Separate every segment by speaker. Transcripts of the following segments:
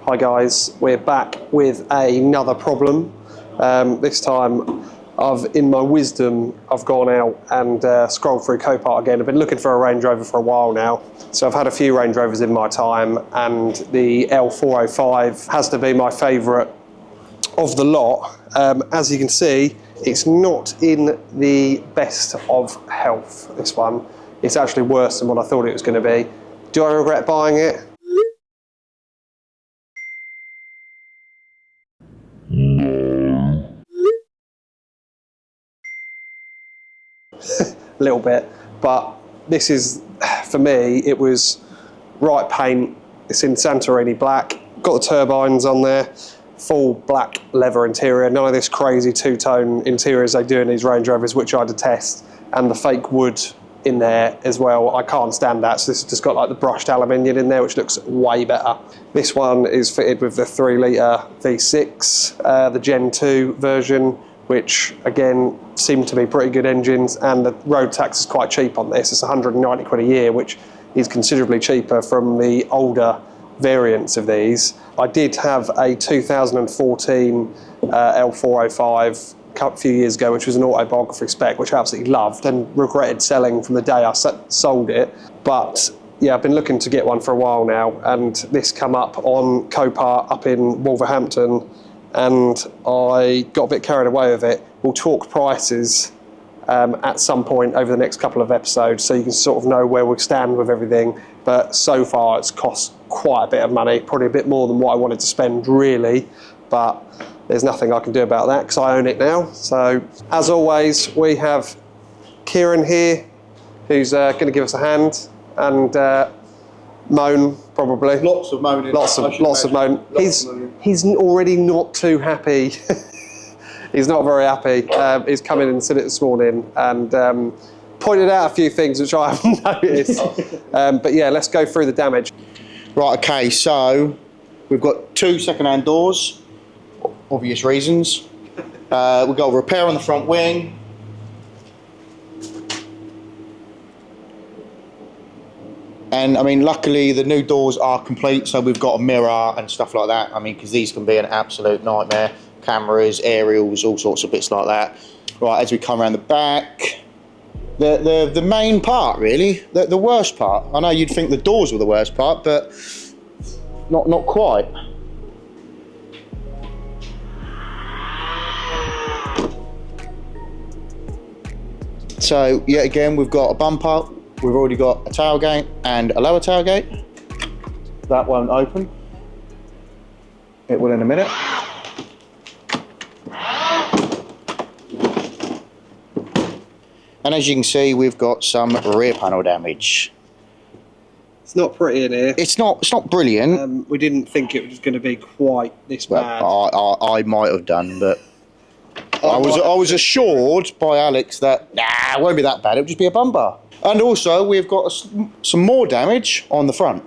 Speaker 1: Hi guys, we're back with another problem. This time, in my wisdom, I've gone out and scrolled through Copart again. I've been looking for a Range Rover for a while now. So I've had a few Range Rovers in my time, and the L405 has to be my favourite of the lot. As you can see, it's not in the best of health, this one. It's actually worse than what I thought it was going to be. Do I regret buying it? A little bit, but this is, for me, it was right paint. It's in Santorini black, got the turbines on there, full black leather interior, none of this crazy two-tone interiors they do in these Range Rovers, which I detest, and the fake wood in there as well. I can't stand that, so this has just got like the brushed aluminium in there, which looks way better. This one is fitted with the 3-litre V6, the Gen 2 version, which again seem to be pretty good engines, and the road tax is quite cheap on this. It's 190 quid a year, which is considerably cheaper from the older variants of these. I did have a 2014 L405 a few years ago, which was an autobiography spec, which I absolutely loved and regretted selling from the day I sold it. But yeah, I've been looking to get one for a while now, and this come up on Copart up in Wolverhampton, and I got a bit carried away with it. We'll talk prices at some point over the next couple of episodes, so you can sort of know where we stand with everything. But so far it's cost quite a bit of money, probably a bit more than what I wanted to spend really, but there's nothing I can do about that because I own it now. So as always, we have Kieran here, who's going to give us a hand and moan probably.
Speaker 2: Lots of moaning.
Speaker 1: Lots of moaning. He's already not too happy. He's not very happy. He's come in and said it this morning and pointed out a few things which I haven't noticed. But yeah, let's go through the damage.
Speaker 2: Right, okay, so we've got 2 second-hand doors, obvious reasons. We've got a repair on the front wing. And I mean, luckily the new doors are complete, so we've got a mirror and stuff like that. I mean, because these can be an absolute nightmare. Cameras, aerials, all sorts of bits like that. Right, as we come around the back, the main part really, the worst part. I know you'd think the doors were the worst part, but not quite. So yet again, we've got a bumper. We've already got a tailgate and a lower tailgate. That won't open. It will in a minute. And as you can see, we've got some rear panel damage.
Speaker 1: It's not pretty in here.
Speaker 2: It's not brilliant.
Speaker 1: We didn't think it was going to be quite this bad.
Speaker 2: I might have done, but I was assured by Alex that it won't be that bad. It'll just be a bumper. And also, we've got some more damage on the front.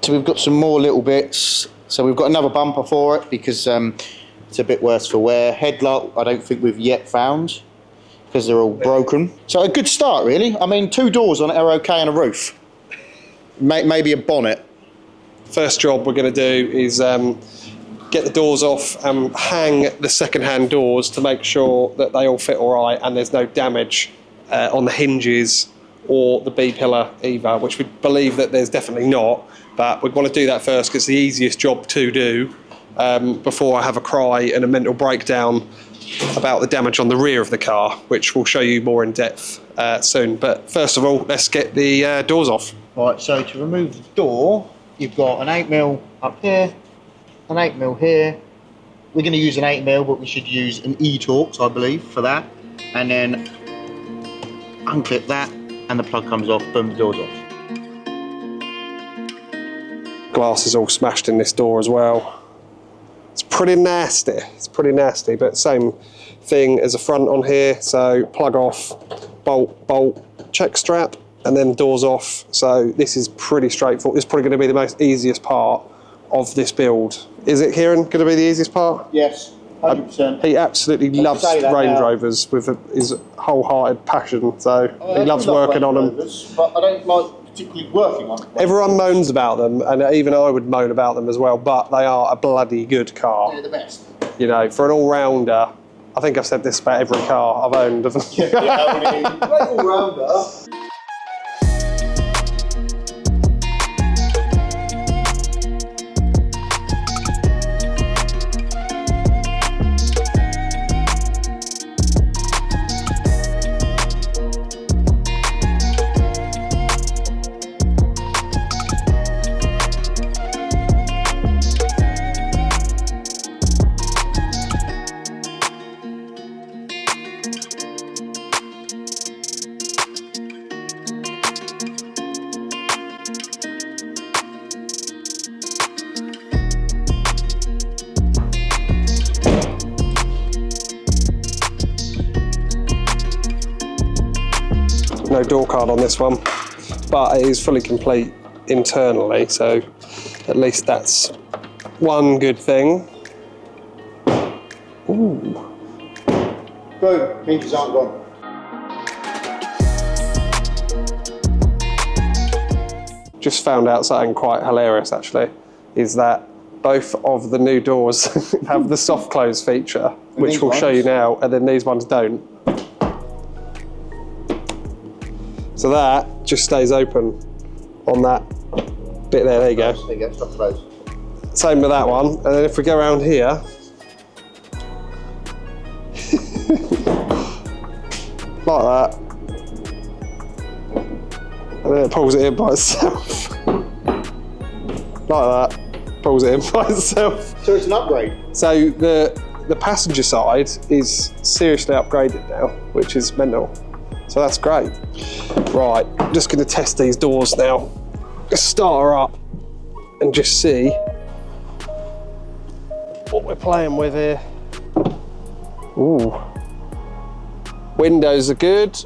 Speaker 2: So we've got some more little bits. So we've got another bumper for it because it's a bit worse for wear. Headlight, I don't think we've yet found, because they're all broken. So a good start really. I mean, 2 doors on it are okay, and a roof. Maybe a bonnet.
Speaker 1: First job we're going to do is get the doors off and hang the second-hand doors to make sure that they all fit all right and there's no damage on the hinges or the B-pillar either, which we believe that there's definitely not, but we'd want to do that first because it's the easiest job to do before I have a cry and a mental breakdown about the damage on the rear of the car, which we'll show you more in depth soon. But first of all, let's get the doors off.
Speaker 2: Right, so to remove the door, you've got an 8mm up here, an 8mm here. We're going to use an 8mm, but we should use an E-Torx, I believe, for that. And then unclip that, and the plug comes off, boom, the door's off.
Speaker 1: Glass is all smashed in this door as well. It's pretty nasty, but same thing as the front on here. So plug off, bolt, check strap, and then doors off. So this is pretty straightforward. This is probably going to be the most easiest part of this build. Is it, Kieran, going to be the easiest part?
Speaker 2: Yes, 100%.
Speaker 1: He absolutely loves Range Rovers with his wholehearted passion, so he loves working on them.
Speaker 2: But I don't like particularly working on.
Speaker 1: Everyone moans about them, and even I would moan about them as well, but they are a bloody good car.
Speaker 2: They're the best.
Speaker 1: You know, for an all-rounder, I think I've said this about every car I've owned.
Speaker 2: Great all-rounder.
Speaker 1: No door card on this one, but it is fully complete internally, so at least that's one good thing. Ooh.
Speaker 2: Boom, hinges aren't gone.
Speaker 1: Just found out something quite hilarious actually, is that both of the new doors have the soft close feature, which we'll show you now, and then these ones don't. So that just stays open on that bit there. There you go.
Speaker 2: There you go, soft close.
Speaker 1: Same with that one. And then if we go around here, like that, and then it pulls it in by itself. Like that, pulls it in by itself.
Speaker 2: So it's an upgrade.
Speaker 1: So the passenger side is seriously upgraded now, which is mental. So that's great. Right, I'm just going to test these doors now. Let's start her up and just see what we're playing with here. Ooh. Windows are good.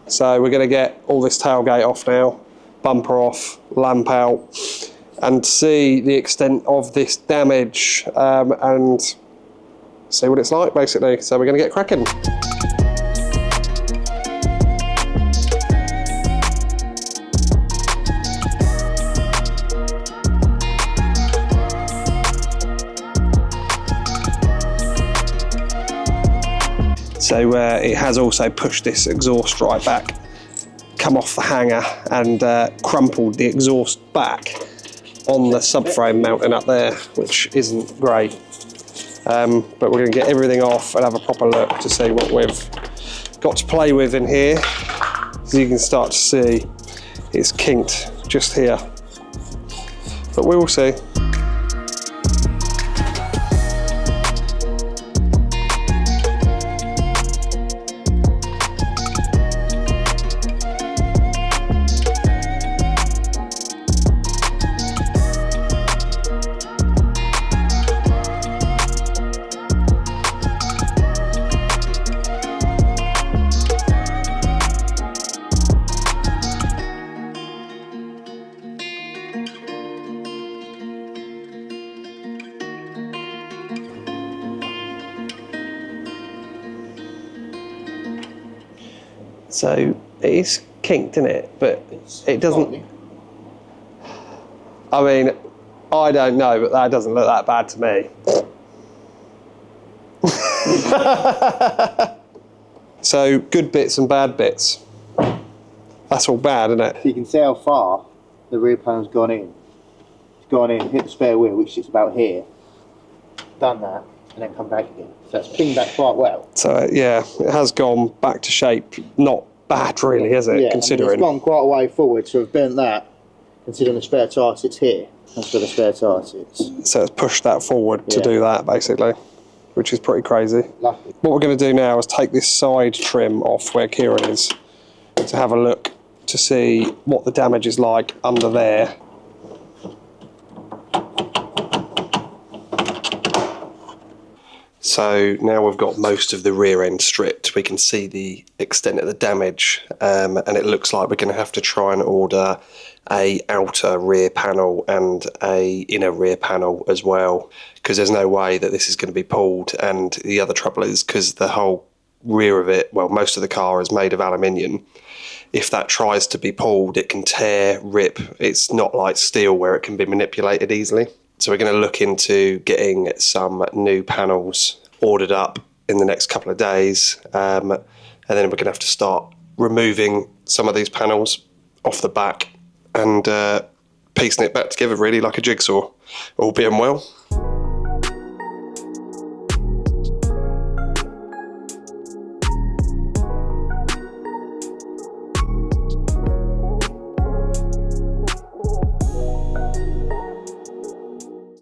Speaker 1: So we're going to get all this tailgate off now, bumper off, lamp out, and see the extent of this damage and see what it's like basically. So we're going to get cracking. So it has also pushed this exhaust right back, come off the hanger and crumpled the exhaust back on the subframe mounting up there, which isn't great. But we're going to get everything off and have a proper look to see what we've got to play with in here. As you can start to see, it's kinked just here, but we will see. So it is kinked, isn't it? But it doesn't. I mean, I don't know, but that doesn't look that bad to me. So good bits and bad bits. That's all bad, isn't it?
Speaker 2: So you can see how far the rear panel's gone in. It's gone in, hit the spare wheel, which sits about here, done that, and then come back again. So it's pinged back quite well.
Speaker 1: So yeah, it has gone back to shape. Not bad really, is it?
Speaker 2: Yeah,
Speaker 1: considering.
Speaker 2: it's gone quite a way forward, so we've burnt that, considering the spare tyre sits here. That's where the spare tyre sits.
Speaker 1: So it's pushed that forward to do that, basically, which is pretty crazy.
Speaker 2: Lucky.
Speaker 1: What we're going to do now is take this side trim off where Kieran is to have a look to see what the damage is like under there. So now we've got most of the rear end stripped, we can see the extent of the damage, and it looks like we're going to have to try and order a outer rear panel and a inner rear panel as well, because there's no way that this is going to be pulled. And the other trouble is because the whole rear of it, well, most of the car is made of aluminium, if that tries to be pulled, it can tear, rip. It's not like steel where it can be manipulated easily. So we're going to look into getting some new panels ordered up in the next couple of days, and then we're going to have to start removing some of these panels off the back and piecing it back together really like a jigsaw, all being well.